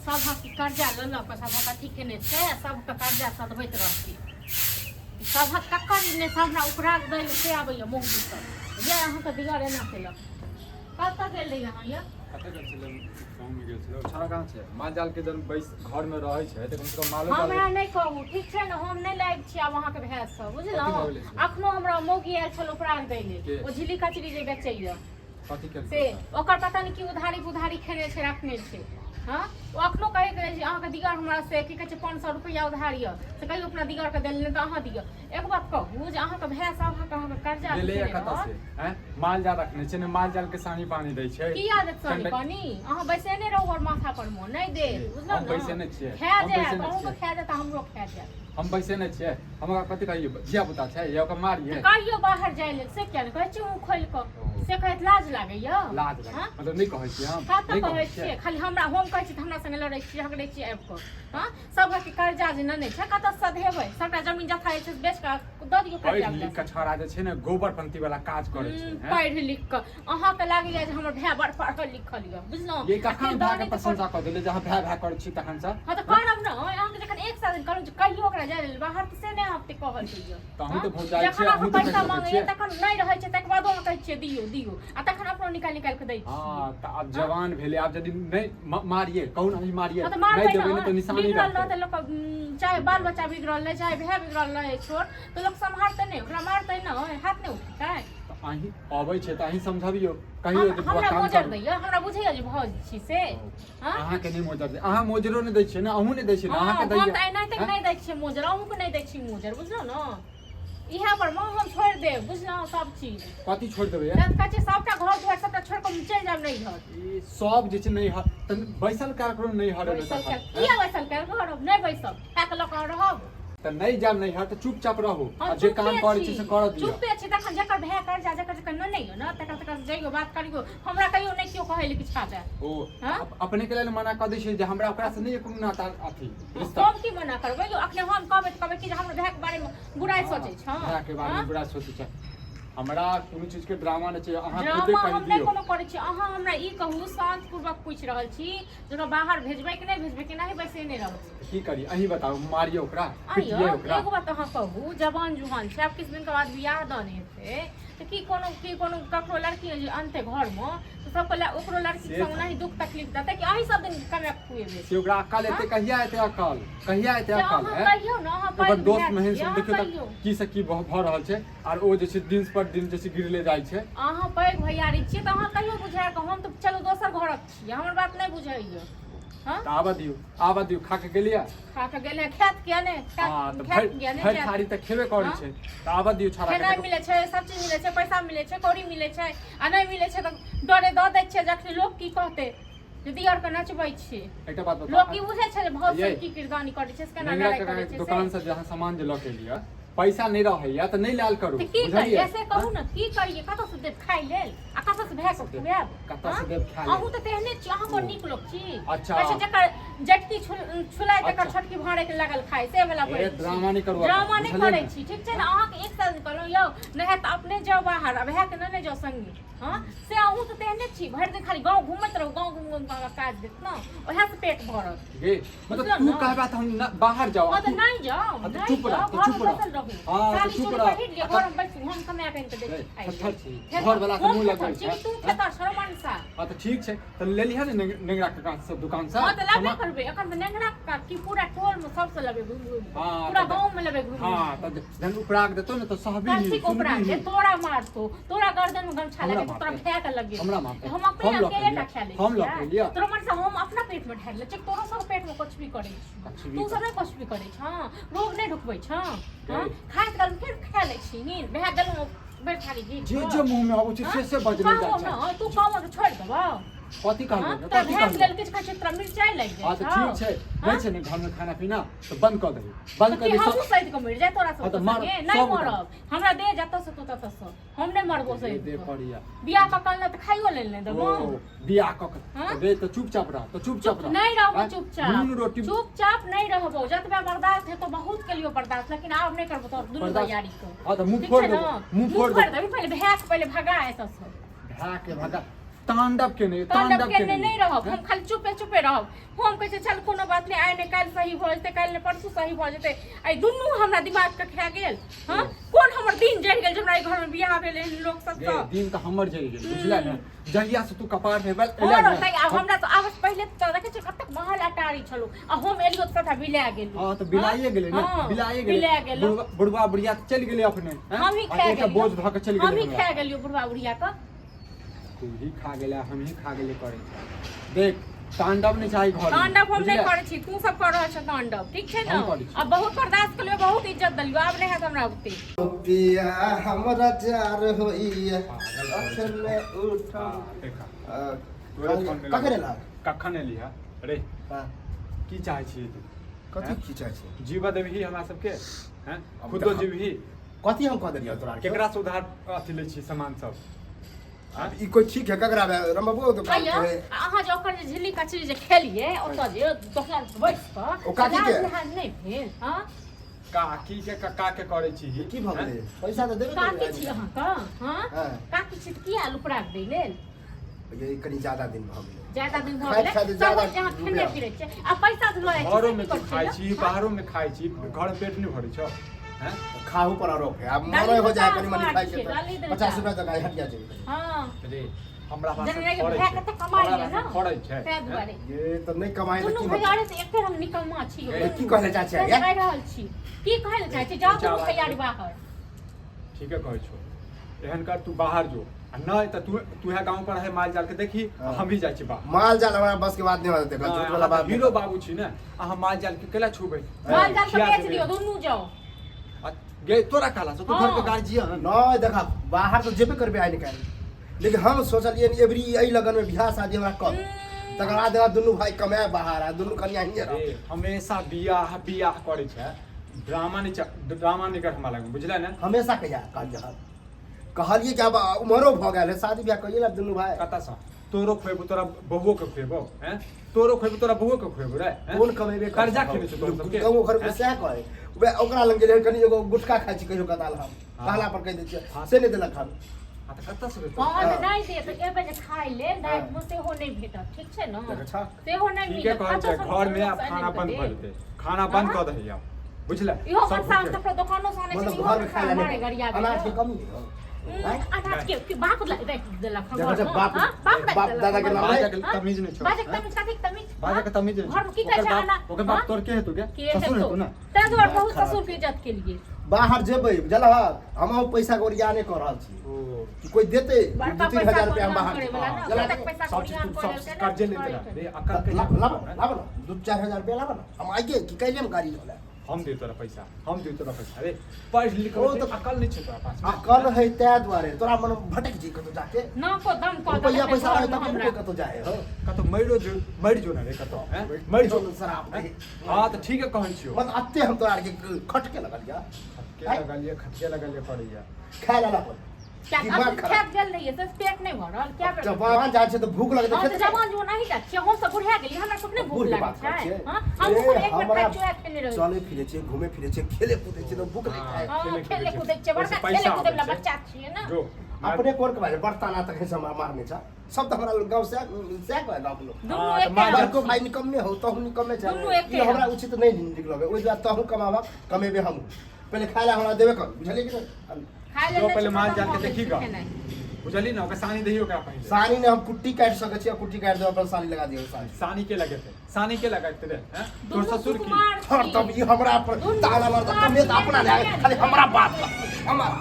सबक कर्जा लेलक सबक अथी केने छै सबके कर्जा सधबैत रहतै सबक ककर ने हमरा उपरा दै से आबैया मोगी सब ये अहाँके दिगर एना केलक कतऽ गेल रही अहाँ ये कतऽ गेल छलै गाँव में गेल छलै छड़ा कहाँ छै माल जाल के जन बैस घर में रहै छै त कम से कम मालो जाल हमरा नहि कहू ठीक छै ने हम नहि लायक छी आब अहाँके भैंस सब बुझलहुँ अखनो हमरा मोगी आयल छल उपरा दै लेल ओ झिली कचरी जे बेचैया कथी के से ओकर पता नहीं की उधारी बुधारी खेने छै रखने छै हाँ वो अखनो कहे के अहाँके दिगर हमरा से की कहै छै 500 रुपया उधार य से कहियो अपना दिगर के देल नहि त अहाँ दियौ एक बात कहू जे अहाँके भैंस अहाँके कर्जा ले कतऽ से हैं माल जाल रखने छै ने माल जाल के सानी पानी दै छै की आदत सानी पानी अहाँ बैसे नहि रहू और माथा पर मो नहीं दे बुझलौ हम बैसे नहि छियै खा जाए अहूँ खा जाए त हमरो खा जाए हम बैसे नहि छियै हमरा कथी कहियो जिया पुता छै या ओकर मारिए कहियो बाहर जाय लेल से किया ने कहै छी मुंह खोल क से कहैत लाज लागैया लाज लागे मतलब नहीं कहै छी हम नहीं कहै छी खाली हमरा हम कहै छी हमरा संगे लड़ै छी झगड़ै छी आबि कऽ हां सबके कर्जा जे नहि छै कतऽ से देबै सबटा जमीन जथा छै बेच कऽ दऽ दियौ कर्जा लिख के छड़ा जे छै ने गोबर पंक्ति वाला काज करै छै पढ़ि लिख कऽ अहाँके लागैया जे हमर भाय बड़ पढ़ल लिखल यऽ बुझलहुँ ये कखन भाय के प्रशंसा कऽ देले जहाँ भाय भाय करै छी तखन से हां तऽ करब न अहाँके जखन एक साल करू कहियो ओकरा जाय लेल बाहर से नहि हफ्ते कहल छै तहन तऽ भौ जाइ छै हम पैसा मांगे तखन नहि रहै छै तकर बादो कहै छियै दियौ दियौ आ तखन अपनो निकाल के दै छी हां तऽ अब जवान भेले अब यदि नहीं मारिए कहू नहीं मारिए नहीं देबै न तो निशानी रहतै लोक चाहे बाल बच्चा बिगड़ल है चाहे भाय बिगड़ल है छोट तो लोग संभालते नहीं ओकरा मारते न हाथ नहीं उठतै अहीं अबै छै त अहीं समझबियो कहियो जे हमरा मोजर दैया हमरा बुझैया जे भौज छी से हां अहाँ के नहीं मोजर दे अहाँ मोजरो नहीं दै छियै न अहूँ नहीं दै छियै अहाँ के दैया हम त एनाहिते नहीं दै छियै मोजर अहूँ के नहीं दै छी मोजर बुझलौ न इहा पर हम छोड़ देब बुझलहुँ सब चीज कथी छोड़ देबै यार कहै छै सबटा घर दुआर सबटा छोड़ कऽ चलि जाब नहीं घर ई सब जे छै नहीं ह त बैसल कार्यक्रम नहीं हरे किया बैसल कर घर नहीं बैसल खाक लक रहब त नहीं जाब नहीं ह त चुपचाप रहू आ जे काम करै छी से कर दियौ चुपे छी तखन जकर भए कर जा जकर नहीं हो न तकर जइयो बात करियो हमरा कहियो नहीं कियो कहै ले किछ खाबे ओ अपने के लेल मना क दै छै जे हमरा ओकरा से नहीं कोनो नाता अथी हम की मना करबै यो अखने हम कहबै कि हमर भए के बारे में बुराई सोचै छ भए के बारे में बुराई सोचै छ हमरा कोनो चीज के ड्रामा नै छै अहाँ खुदे ड्रामा कहि हम दियौ नहीं कोनो करै छी अहाँ हमरा ई कहू शांत पूर्वक पूछ रहल छी जे बाहर भेजबै कि नहीं भेजबै कि नहीं बैसे नहीं रहब की करी अहीं बताओ मारिए ओकरा पिटिए ओकरा एगो बात अहाँ कहू जवान जुहान छै आब किछ दिन के बाद बियाह दान हेतै त की कोनो ककरो लड़की अनते घर में तो सबको ओकरो लड़की संग नहीं दुख तकलीफ देतै कि अहीं सब दिन कमे खुएबे से ओकरा अकल एते कहिया एते अकल है कहियो न अहाँ ओकर दोस्त महीन सब देखियो त की से की भ रहल छै और ओ जे छै दिन पर दिन जे छै गिरले जाइ छै अहाँ पैघ भैयारी छियै त अहाँ कहियो बुझाय क हम त चलो दोसर घरक छियै हमर बात नहीं बुझाइयो हां आबा दियौ खा के गेलिया खा के गेले खेत के ने खेत के ने थारी त खेबे करै छै त आबा दियौ छाड़ा के नहीं मिले छै सब चीज मिले छै पैसा मिले छै कौड़ी मिले छै आ नहीं मिले छै त डरे द दै छै जखन लोग की कहते यदि और के नचबै छी एकटा बात बता लोग की बुझै छै बहुत से की किरदानी करै छै केना लड़ाई करै छै दुकान से जहां सामान जे ल के लिया पैसा नहीं रहैया त नहीं लाल करू बुझलिए ऐसे कहू न की करिए कतौ से देब खाइ लेल आ कतौ से भए के खुआब कतौ से देब खाइ अहू त तेहने छी अहाँ पर नीक लोग छी अच्छा कैसे जकर जटकी छुलाय तकर छटकी भाड़े के लागल खाइ से वाला ए ड्रामा नहीं करू ड्रामा नहीं करै छी ठीक छै न अहाँ के एक साल कहलौ यौ नहीं त अपने जाओ बाहर अब है के नहीं जाओ संगी हां से अहू त तेहने छी भर दिन खाली गांव घुमत रहू गांव घुम काज देत न ओहे से पेट भरत गे मतलब तू कहबा त हम बाहर जाओ त नहीं जाओ चुप रह हां चुप रह घर में बैठ हम कमा के दे घर वाला के मुंह लगै छै तू खेता शरमन सा हां त ठीक छै त ले लिहा ने नेंगरा के कान से दुकान से हां त लाबे करबे एखन त नेंगरा का की पूरा टोल में सबसे लबे पूरा गांव में लबे हां त जन उपराग देतो न त सहबी ठीक उपराग दे तोरा मारतो तोरा गर्दन में गमछा लगे तोरा फेंक के लगे हमरा मारते हम अपने अकेले टा खा ले हम लोग लिया तोरा मन से हम अपना पेट में ढाल ले चेक तोरो सब पेट में कुछ भी करे तू सब कुछ भी करे छ रोग नहीं ढुकबै छ हां खाइत गल फिर खा ले छी नींद भए गल बैठ खाली जे मुंह में आबै छै से बजने जाइ छै तू काम छोड़ देबा कथी कहबै कथी कहबै लेल किछ खाइ चित्र मिर्चाई लागि जाइ हां त ठीक छै नै छै ने घर में खाना पीना त बंद क दे हम सहित के मर जाय तोरा सब संगे नहीं मरब हमरा दे जत से तू तत से हम नहीं मरबो सहित दे पड़िया बियाह क कल त खाइयो ले ले देबो बियाह क दे त चुपचाप रह नहीं रहबो चुपचाप नून रोटी चुपचाप नहीं रहबो जतबे बर्दाश्त है तो बहुत के लिए बर्दाश्त लेकिन अब नहीं करबो तो दुनु तैयारी कर हां त मुंह फोड़ दे पहले भैक पहले भगा ऐसा से भगा के भगा तांडव के नहीं तांडव के नहीं रहब हम खाली चुपे चुपे रहब हम कहै छै चल कोनो बात नहीं आइ ने काल सही भ जेतै काल ने परसू सही भ जेतै आई दुनू हमरा दिमाग के खा गेल हां कोन हमर दिन जरि गेल हमरा घर में बियाह भेल लोग सब ये दिन त हमर जरि गेल बुझला ने जहिया से तू कपार भेबल एला और हमरा तो आवाज पहले त देखे छ कतक महल अटारी छलो आ हम एलियो त कथा बिला गेल हां तो बिलाइए गेले ने बिलाइए गेले बुढ़वा बुढ़िया चल गेले अपने हम ही खा गेल बोझ ध के चल गेले हम ही खा गेलियो बुढ़वा बुढ़िया का तू ही खा गेला हम ही खा गेले करे देख तांडव नहीं चाहिए घर तांडव हम नहीं करे छी तू सब कर रहल छ तांडव ठीक छै ना अब बहुत बर्दाश्त कर लियो बहुत इज्जत दलियो अब नहीं है हमरा उते पिया हमरा जार होइया अखर में उठा देखा कखन एला कखन एली है अरे हां की चाहे छी तू कथि की चाहे छी जीवा देबही हमरा सबके हैं खुदो जीवही कथि हम कह देलियो तोरा केकरा से उधार अथि ले छी सामान सब ई कोई ठीक है ककरा रमबो तो काम आया है अहाँ जो ओकर झिल्ली कचरी जे खेलिए ओत जे दोकान बैठ क ओ काकी के नहीं भेल हां काकी के कक्का के करे छी की भ गेलै पैसा तो देबे काकी छी अहाँ का हां काकी छी की आलू पराग दे लेल ये कनी ज्यादा दिन भ गेलै ज्यादा दिन भ गेलै सब जहाँ खेले फिरे छै आ पैसा धलो छै घरों में खाइ छी बाहरों में खाइ छी घर पेट नहीं भरै छ हैं खाहू पर आरोप है अब मरे हो जाए कनी मनी खाइ के 50 रुपया तक हट जा छै हां रे हमरा पास जने के भए कते कमाई है ना पड़ै छै ते दुआरे ये तो नहीं कमाई त दुनू की भैयारे से एके हम निकलमा छी की कहले चाहे छै कह रहल छी की कहले चाहे छी जाओ तुम तैयारी बाहर ठीक है कहै छो एहन कर तू बाहर जो आ नहीं त तू है गांव पर है माल जाल के देखी हम भी जाय छी बा माल जाल हमरा बस के बात नहीं होते झूठ वाला बात हीरो बाबू छी ने हम माल जाल के केला छुबै माल जाल के बेच दियो दुनू जाओ गे तोरा काला से तू घर के गार्जियन नहीं देखा बाहर तो जेबे करबे आइ निकाल लेकिन हम सोचलिए एवरी एई लगन में बियाह शादी हमरा कर तकर बाद दुनू भाई कमाए बाहर आ दुनू कन्या ही रह हमेशा बियाह बियाह करे छै ड्रामा नहीं कर हमरा लग बुझला ने हमेशा कहिया कहलिए कि अब उमरो भ गेल है शादी बियाह कइला दुनू भाई कता सा तोरो खोइबो तोरा बहुओ के खोइबो हैं तोरो खोइबो तोरा बहुओ के खोइबो रे कोन कमेबे कर्जा खेले छ तोर सबके गांव घर में सह कहे वे ओकरा लंग गेले कनी एगो गुटखा खाइ छी कहियो कताल हम कहला पर कह दै छियै से नहीं देलक हम आ त कता से हां नहीं दे तो एबे जे खाइ ले दाइ मुते हो नहीं भेटत ठीक छै ना अच्छा से हो नहीं ठीक है कहै छै घर में अब खाना बंद कर दे खाना बंद कर दही अब बुझला इहो सब साल तक दुकानों से आने मतलब घर में खाए ला अनाज के कमी है अनाज के बाप देलक जब बाप दादा के नाम बाजा के तमीज नहीं छोड़ बाजा तमीज काथी तमीज बाजा के तमीज घर की कहै छै अना ओकर बाप तोर के है तू के ससुर है तू ना ते दुआर बहुत ससुर के इज्जत के लिए बाहर जेबै बुझल हम पैसा के ओरिया नहीं कर रहल छी कि कोई देते 2-3 हजार रुपया हम बाहर चला तक पैसा सब चीज सब कर्जे लेते रे अकल के लाभ 2-4 हजार रुपया लाभ ना हम आइए कि कैले हम गाड़ी होला हम दे तोरा पैसा अरे पढ़ लिख तो अकल नहीं छै तोरा पास अकल है तै द्वारे तोरा मन भटक जी कतो जाके ना को दम को रुपया पैसा है तब के कतो जाए हो कतो मर जो ना रे कतो हैं मर जो शराब हां तो ठीक है कहै छियो मन अत्ते हम तोरा के खटके लगल या खटके लगलिए पड़ैया खाए ला पर दिमाग खराब गेल रही है पेट नहीं भरल क्या जवान जाय छै तो भूख लगै छै जवान जो नहीं जाय छै हम सब बुढ़ा गेली हमरा सब नहीं भूख लागै छै हां हम सब एक बेर खाइ छै खेले रह चले फिरे छै घूमे फिरे छै खेले कूदे छै तो भूख नहीं खाए हां खेले कूदे छै बड़का खेले कूदे वाला बच्चा छियै ना जो अपने कोर के भाई बर्ताना तक से मारने छ सब तो हमरा गांव से कह गांव के लोग दुनू एक बार को भाई निकम में हो तो हम निकम में दुनू एक ये हमरा उचित नहीं निकलबे ओइ जा तो हम कमावा कमेबे हम पहले खाइला हमरा देबे कर बुझलिए कि खाइ ले जो पहले माल जाल के देखीगा बुझली ना ओके सानी दहियो का पहले सानी ने हम कुट्टी काट सके छी कुट्टी काट दे अपन सानी लगा दियो सानी के लगे थे सानी के लगाते रे हैं तोर ससुर की हर तब ये हमरा पर ताला मारता कमे अपना खाली हमरा बात हमारा